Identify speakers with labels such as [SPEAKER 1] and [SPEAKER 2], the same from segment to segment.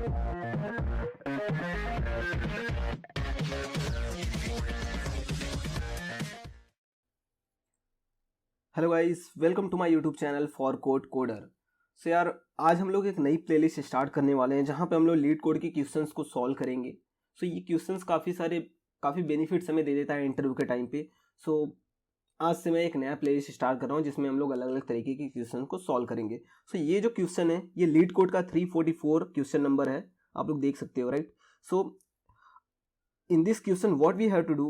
[SPEAKER 1] Hello guys, welcome to my YouTube channel for code coder. So यार, आज हम लोग एक नई प्लेलिस्ट स्टार्ट करने वाले हैं जहां पे हम लोग लीड कोड के क्वेश्चंस को सॉल्व करेंगे। सो ये क्वेश्चंस काफ़ी बेनिफिट्स हमें दे देता है इंटरव्यू के टाइम पे। सो आज से मैं एक नया प्लेलिस्ट स्टार्ट कर रहा हूँ जिसमें हम लोग अलग अलग तरीके के क्वेश्चन को सॉल्व करेंगे। सो ये जो क्वेश्चन है ये लीड कोड का 344 क्वेश्चन नंबर है, आप लोग देख सकते हो, right. So in this question what we have to do,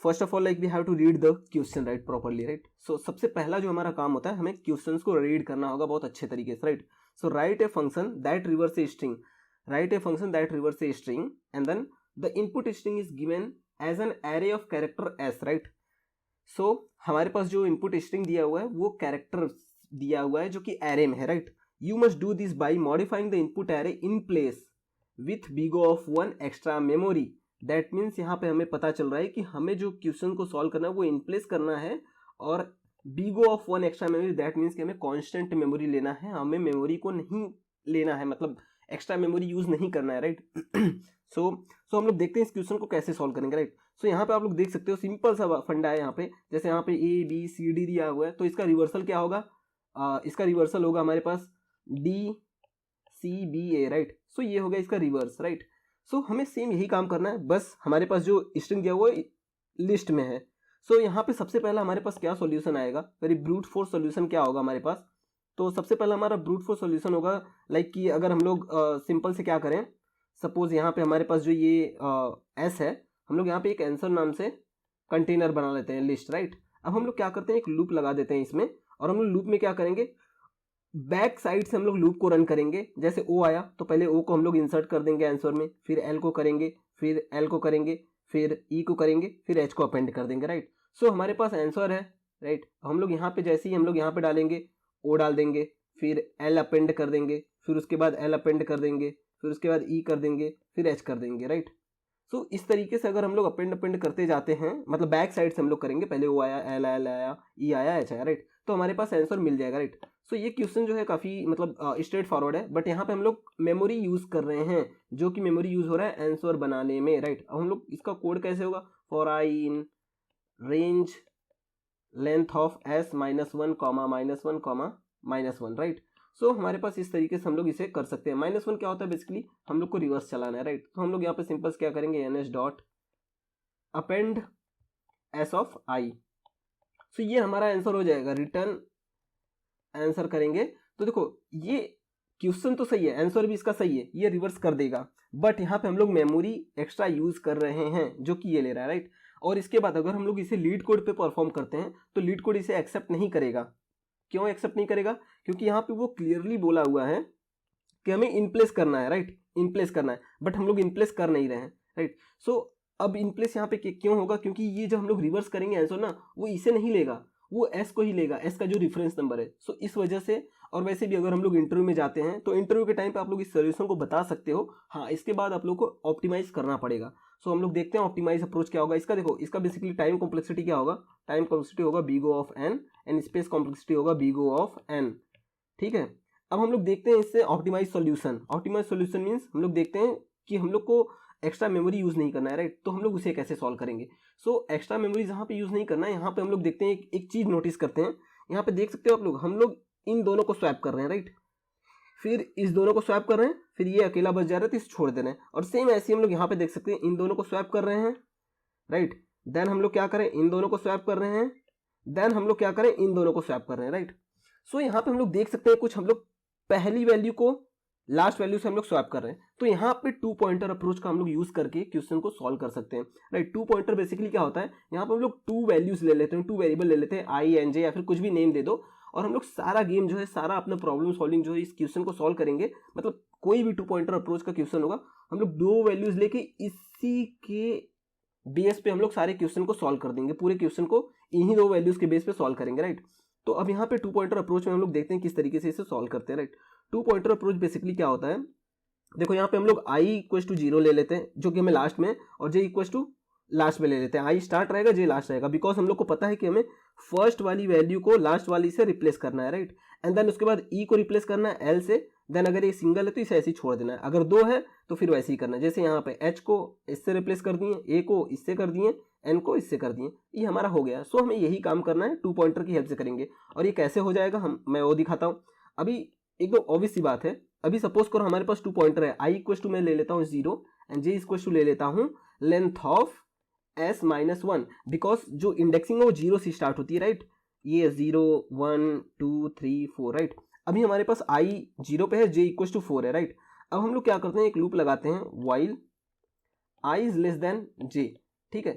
[SPEAKER 1] first of all like we have to read the question right properly, right. So सबसे पहला जो हमारा काम होता है, हमें क्वेश्चंस को रीड करना होगा बहुत अच्छे तरीके से, right. So write a function that reverse a string, write a function that reverse a string and then the input string is given as an array of character s, right. So हमारे पास जो input string दिया हुआ है वो character दिया हुआ है जो कि एरे में है, right. You must do this by modifying the input array in place with big O of 1 extra memory. That means यहाँ पे हमें पता चल रहा है कि हमें जो क्वेश्चन को सॉल्व करना है वो इन प्लेस करना है और big O of 1 extra memory. That means कि हमें कांस्टेंट मेमोरी लेना है, हमें मेमोरी को नहीं लेना है, मतलब एक्स्ट्रा मेमोरी यूज नहीं करना है, राइट। सो हम लोग देखते हैं इस क्वेश्चन को कैसे सॉल्व करेंगे, राइट। सो यहाँ पे आप लोग देख सकते हो सिंपल सा फंडा है यहाँ पे। जैसे यहाँ पे ए बी सी डी दिया हुआ है तो इसका रिवर्सल क्या होगा, इसका रिवर्सल होगा हमारे पास डी सी बी ए, राइट। सो ये हो गया इसका रिवर्स, राइट। सो हमें सेम यही काम करना है, बस हमारे पास जो स्ट्रिंग दिया हुआ लिस्ट में है। सो यहाँ पे सबसे पहला हमारे पास क्या सॉल्यूशन आएगा, वेरी ब्रूट फोर्स सॉल्यूशन क्या होगा हमारे पास। तो सबसे पहला हमारा ब्रूट फोर्स सॉल्यूशन होगा लाइक कि अगर हम लोग सिंपल से क्या करें, सपोज यहाँ पे हमारे पास जो ये एस है, हम लोग यहाँ पे एक आंसर नाम से कंटेनर बना लेते हैं लिस्ट, राइट। अब हम लोग क्या करते हैं, एक लूप लगा देते हैं इसमें, और हम लोग लूप में क्या करेंगे, बैक साइड से हम लोग लूप को रन करेंगे। जैसे ओ आया तो पहले ओ को हम लोग इंसर्ट कर देंगे आंसर में, फिर एल को करेंगे, फिर एल को करेंगे, फिर ई को करेंगे, फिर एच को अपेंड कर देंगे, राइट। सो हमारे पास आंसर है, राइट। हम लोग यहाँ पे जैसे ही हम लोग यहाँ पे डालेंगे ओ डाल देंगे, फिर एल अपेंड कर देंगे, फिर उसके बाद एल अपेंड कर देंगे, फिर उसके बाद ई कर देंगे, फिर एच कर देंगे, राइट। सो इस तरीके से अगर हम लोग अपेंड करते जाते हैं, मतलब बैक साइड से हम लोग करेंगे, पहले ओ आया, एल आया, ई आया, एच आया, राइट। तो हमारे पास आंसर मिल जाएगा, राइट। सो ये क्वेश्चन जो है काफ़ी मतलब स्ट्रेट फॉरवर्ड है, बट यहाँ पे हम लोग मेमोरी यूज कर रहे हैं, जो कि मेमोरी यूज हो रहा है आंसर बनाने में, राइट। अब हम लोग इसका कोड कैसे होगा, for i in range length of s -1 -1 right. So हमारे पास इस तरीके से हम लोग इसे कर सकते हैं। -1 क्या होता है, बेसिकली हम लोग को रिवर्स चलाना है, राइट। तो हम लोग यहाँ पे सिंपल क्या करेंगे, ans dot append s of i. So ये हमारा आंसर हो जाएगा, रिटर्न आंसर करेंगे। तो देखो ये क्वेश्चन तो सही है, आंसर भी इसका सही है, ये रिवर्स कर देगा, बट यहाँ पे हम लोग मेमोरी एक्स्ट्रा यूज कर रहे हैं जो कि ये ले रहा है, राइट। और इसके बाद अगर हम लोग इसे लीड कोड पे परफॉर्म करते हैं तो लीड कोड इसे एक्सेप्ट नहीं करेगा। क्यों एक्सेप्ट नहीं करेगा, क्योंकि यहाँ पे वो क्लियरली बोला हुआ है कि हमें इन प्लेस करना है, राइट, इन प्लेस करना है, बट हम लोग इन प्लेस कर नहीं रहे हैं, राइट। सो अब इन प्लेस यहाँ पे क्यों होगा, क्योंकि ये जब हम लोग रिवर्स करेंगे आंसर ना, वो इसे नहीं लेगा, वो एस को ही लेगा, एस का जो रेफरेंस नंबर है। सो इस वजह से, और वैसे भी अगर हम लोग इंटरव्यू में जाते हैं तो इंटरव्यू के टाइम पे आप लोग इस सोल्यूशन को बता सकते हो, हाँ इसके बाद आप लोग को ऑप्टिमाइज करना पड़ेगा। सो हम लोग देखते हैं ऑप्टिमाइज अप्रोच क्या होगा इसका। देखो इसका बेसिकली टाइम कॉम्प्लेक्सिटी क्या होगा, टाइम कॉम्प्लेक्सिटी होगा big O of N and space complexity होगा बिगो ऑफ एन, ठीक है। अब हम लोग देखते हैं इससे optimise solution. Optimise solution means हम लोग देखते हैं कि हम लोग को एक्स्ट्रा मेमोरी यूज नहीं करना है, राइट। तो हम लोग उसे कैसे सॉल्व करेंगे। सो एक्स्ट्रा मेमोरी जहाँ पे यूज नहीं करना है, यहाँ पे हम लोग देखते हैं एक चीज नोटिस करते हैं, यहाँ पे देख सकते हो आप लोग, हम लोग इन दोनों को स्वैप कर रहे हैं, राइट, फिर इस दोनों को स्वैप कर रहे हैं, फिर ये अकेला बच जा रहा है तो इसे छोड़ दे रहे हैं, और सेम ऐसे हम लोग यहाँ पे देख सकते हैं इन दोनों को स्वैप कर रहे हैं, राइट। देन हम लोग क्या करें, इन दोनों को स्वैप कर रहे हैं, देन हम लोग क्या करें, इन दोनों को स्वैप कर रहे हैं, राइट। सो यहाँ पे हम लोग देख सकते हैं कुछ हम लोग पहली वैल्यू को लास्ट वैल्यू से हम लोग स्वैप कर रहे हैं। तो यहाँ पे 2 पॉइंटर अप्रोच का हम लोग यूज करके क्वेश्चन को सॉल्व कर सकते हैं, राइट। 2 पॉइंटर बेसिकली क्या होता है, यहाँ पे हम लोग 2 वैल्यूज ले लेते हैं, 2 वेरिएबल ले लेते हैं, आई एन जे या फिर कुछ भी नेम दे दो, और हम लोग सारा गेम जो है, सारा अपना प्रॉब्लम सॉल्विंग जो है इस क्वेश्चन को सॉल्व करेंगे। मतलब कोई भी 2 पॉइंटर अप्रोच का क्वेश्चन होगा, हम लोग 2 वैल्यूज लेके इसी के बेस पे हम लोग सारे क्वेश्चन को सॉल्व कर देंगे, पूरे क्वेश्चन को इन्हीं 2 वैल्यूज के बेस पे सॉल्व करेंगे, राइट। तो अब यहाँ पे 2 पॉइंटर अप्रोच में हम लोग देखते हैं किस तरीके से इसे सॉल्व करते हैं, राइट। 2 पॉइंटर अप्रोच बेसिकली क्या होता है, देखो यहाँ पे हम लोग i इक्वल टू 0 ले लेते हैं जो कि हमें लास्ट में, और j इक्वल टू लास्ट में ले लेते हैं। i स्टार्ट रहेगा, j लास्ट रहेगा, बिकॉज हम लोग को पता है कि हमें फर्स्ट वाली वैल्यू को लास्ट वाली से रिप्लेस करना है, राइट। एंड देन उसके बाद e को रिप्लेस करना है l से, देन अगर ये सिंगल है तो इसे ऐसे ही छोड़ देना है, अगर 2 है तो फिर वैसे ही करना है। जैसे यहाँ पे h को इससे रिप्लेस कर दिए, a को इससे कर दिए, n को इससे कर दिए, ये हमारा हो गया। सो हमें यही काम करना है, 2 पॉइंटर की हेल्प से करेंगे। और ये कैसे हो जाएगा मैं वो दिखाता हूँ। अभी एक तो ऑब्वियस सी बात है, अभी सपोज करो हमारे पास 2 पॉइंटर है, i इक्वल टू मैं ले लेता हूँ 0 एंड j इक्वल टू ले लेता हूँ length of s minus 1, because जो इंडेक्सिंग है वो 0 से स्टार्ट होती है, राइट। ये 0 1 2 3 4, राइट। अभी हमारे पास i 0 पे है, j इक्वल टू 4 है, राइट। अब हम लोग क्या करते हैं, एक लूप लगाते हैं while i is less than j, ठीक है।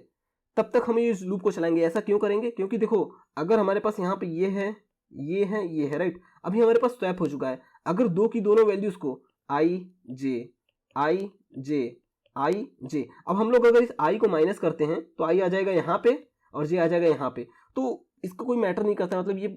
[SPEAKER 1] तब तक हम इस लूप को चलाएंगे। ऐसा क्यों करेंगे, क्योंकि देखो अगर हमारे पास यहाँ पे ये है, ये है, ये है, राइट। अभी हमारे पास स्वैप हो चुका है। अगर दो की दोनों वैल्यूज को i j i j i j, अब हम लोग अगर इस i को माइनस करते हैं तो i आ जाएगा यहाँ पे और j आ जाएगा यहाँ पे, तो इसका कोई मैटर नहीं करता। मतलब ये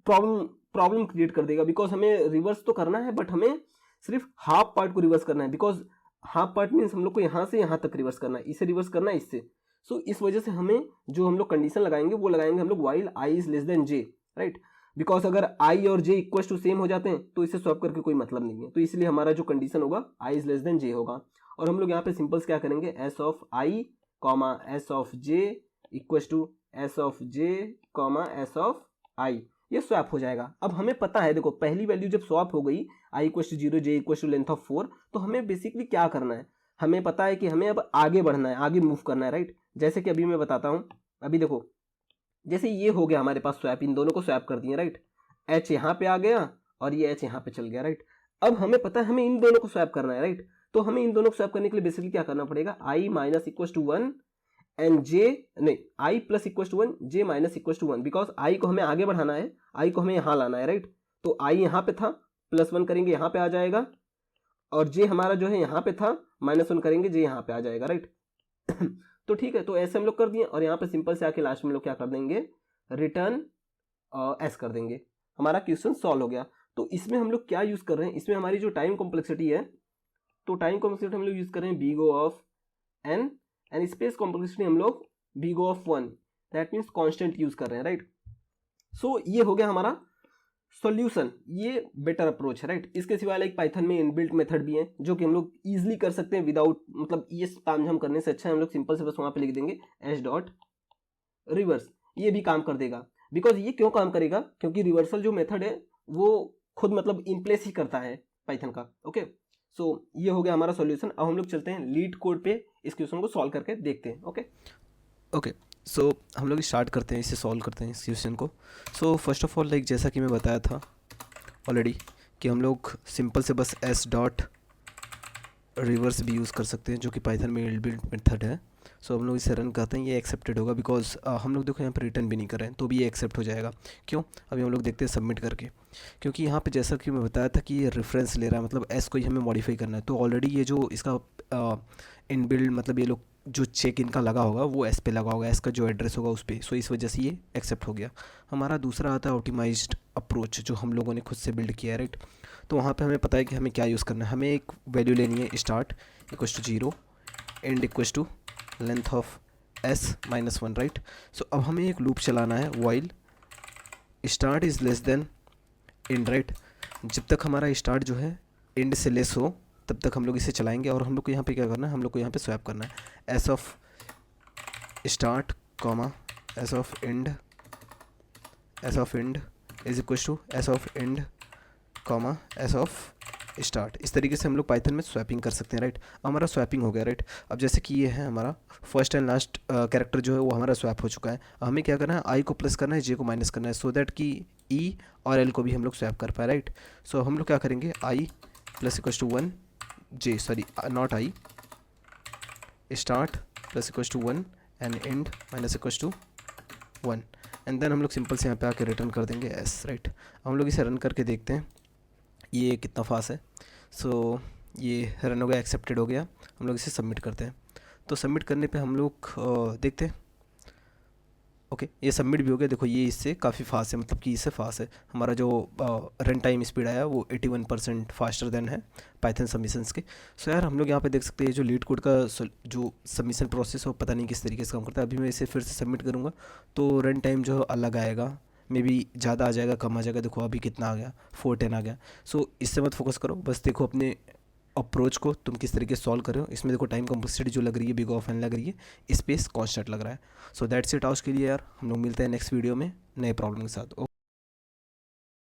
[SPEAKER 1] प्रॉब्लम क्रिएट कर देगा, बिकॉज हमें रिवर्स तो करना है बट हमें सिर्फ हाफ पार्ट को रिवर्स करना है, बिकॉज हाफ पार्ट मीन्स हम लोग को यहाँ से यहाँ तक रिवर्स करना है, इसे रिवर्स करना है इससे। सो इस वजह से हमें जो हम लोग कंडीशन लगाएंगे वो लगाएंगे हम लोग while i is less than j, right. Because अगर i और j इक्वल टू सेम हो जाते हैं तो इसे स्वैप करके कोई मतलब नहीं है, तो इसलिए हमारा जो कंडीशन होगा i is less than j होगा। और हम लोग यहाँ पे सिंपल्स क्या करेंगे, s of i comma s of j equal to s of j comma s of i, ये स्वैप हो जाएगा। अब हमें पता है, देखो पहली वैल्यू जब स्वैप हो गई i equal to 0 j equal to length of 4, तो हमें बेसिकली क्या करना है, हमें पता है कि हमें अब आगे बढ़ना है, आगे मूव करना है, राइट। जैसे कि अभी मैं बताता हूँ, अभी देखो जैसे ये हो गया हमारे पास स्वैप, इन दोनों को स्वैप कर दिए, राइट। h यहाँ पे आ गया और ये h यहाँ पे चल गया, राइट। अब हमें पता है हमें इन दोनों को स्वैप करना है, राइट। तो हमें इन दोनों को स्वैप करने के लिए बेसिकली क्या करना पड़ेगा, i minus equal to 1 and j नहीं i plus equal to 1 j minus equal to 1, because i को हमें आगे बढ़ाना है, i को हमें यहाँ लाना है, राइट। तो i यहाँ पे था, प्लस 1 करेंगे यहाँ पे आ जाएगा, और j हमारा जो है यहाँ पे था, माइनस 1 करेंगे j यहाँ पे आ जाएगा, राइट। तो ठीक है, तो ऐसे हम लोग कर दिए और यहाँ पे सिंपल से आके लास्ट में लोग क्या कर देंगे, रिटर्न एस कर देंगे, हमारा क्वेश्चन सॉल्व हो गया। तो इसमें हम लोग क्या यूज कर रहे हैं, इसमें हमारी जो टाइम कॉम्प्लेक्सिटी है, तो टाइम कॉम्प्लेक्सिटी हम लोग यूज कर रहे हैं big O of N and space complexity हम लोग big O of 1, that means constant use कर रहे हैं, राइट। सो ये हो गया हमारा सॉल्यूशन, ये बेटर अप्रोच है, राइट। इसके सिवा एक पाइथन में इनबिल्ट मेथड भी है जो कि हम लोग इजीली कर सकते हैं विदाउट, मतलब ये तामझाम करने से अच्छा है हम लोग सिंपल से बस वहाँ पे लिख देंगे एच डॉट रिवर्स, ये भी काम कर देगा। बिकॉज ये क्यों काम करेगा, क्योंकि रिवर्सल जो मेथड है वो खुद मतलब इन प्लेस ही करता है पाइथन का, ओके। सो ये हो गया हमारा सॉल्यूशन। अब हम लोग चलते हैं लीड कोड पे, इस क्वेश्चन को सॉल्व करके देखते हैं, ओके। सो हम लोग स्टार्ट करते हैं, इसे सॉल्व करते हैं इस क्वेश्चन को। So first of all like जैसा कि मैं बताया था ऑलरेडी कि हम लोग सिंपल से बस एस डॉट रिवर्स भी यूज़ कर सकते हैं जो कि पाइथन में इनबिल्ट मेथड है। सो हम लोग इसे रन करते हैं, ये एक्सेप्टेड होगा बिकॉज हम लोग देखो यहाँ पर रिटर्न भी नहीं कर रहे हैं तो भी ये एक्सेप्ट हो जाएगा। क्यों, अभी हम लोग देखते हैं सबमिट करके, क्योंकि यहाँ पे जैसा कि मैं बताया था कि ये रेफरेंस ले रहा है, मतलब एस को ही हमें मॉडिफाई करना है। तो ऑलरेडी ये जो इसका इनबिल्ट मतलब ये लोग जो चेक इनका लगा होगा वो एस पे लगा होगा, एस का जो एड्रेस होगा उस पर। सो इस वजह से ये एक्सेप्ट हो गया। हमारा दूसरा आता है ऑप्टिमाइज्ड अप्रोच जो हम लोगों ने खुद से बिल्ड किया है, राइट। तो वहाँ पे हमें पता है कि हमें क्या यूज़ करना है, हमें एक वैल्यू लेनी है start equal to 0 end equal to length of s minus 1, right. So अब हमें एक लूप चलाना है while start is less than end, right. जब तक हमारा स्टार्ट जो है एंड से लेस हो तब तक हम लोग इसे चलाएंगे। और हम लोग को यहाँ पे क्या करना है, हम लोग को यहाँ पे स्वैप करना है s of start comma s of end is equal to s of end comma s of start. इस तरीके से हम लोग पाइथन में स्वैपिंग कर सकते हैं, राइट। हमारा स्वैपिंग हो गया, राइट। अब जैसे कि ये है हमारा फर्स्ट एंड लास्ट कैरेक्टर जो है वो हमारा स्वैप हो चुका है। हमें क्या करना है, आई को प्लस करना है, जे को माइनस करना है, सो दैट कि ई और एल को भी हम लोग स्वैप कर पाए, राइट। सो हम लोग क्या करेंगे, i plus equal to 1 j, sorry not i, start plus equal to 1 and end minus equal to 1 and then हम लोग सिंपल से यहाँ पे आके रिटर्न कर देंगे एस, राइट। हम लोग इसे रन करके देखते हैं ये कितना फास्ट है। सो ये रन हो गया, एक्सेप्टेड हो गया। हम लोग इसे सबमिट करते हैं। तो सबमिट करने पे हम लोग देखते हैं, ओके ये सबमिट भी हो गया। देखो ये इससे काफ़ी फास्ट है, मतलब कि इससे फास्ट है। हमारा जो रन टाइम स्पीड आया वो 81% फास्टर देन है पाइथन सबमिशंस के। सो यार हम लोग यहाँ पे देख सकते हैं जो लीड कोड का जो सबमिशन प्रोसेस है वो पता नहीं किस तरीके से काम करता है। अभी मैं इसे फिर से सबमिट करूँगा तो रन टाइम जो अलग आएगा, मे बी ज़्यादा आ जाएगा कम आ जाएगा, देखो अभी कितना आ गया 410 आ गया। सो इससे मत फोकस करो, बस देखो अपने अप्रोच को तुम किस तरीके से सॉल्व कर रहे हो। इसमें देखो टाइम कम्प्लेक्सिटी जो लग रही है बिग ऑफ एन लग रही है, स्पेस कॉन्स्टेंट लग रहा है। सो दैट्स इट आज के लिए यार, हम लोग मिलते हैं नेक्स्ट वीडियो में नए प्रॉब्लम के साथ।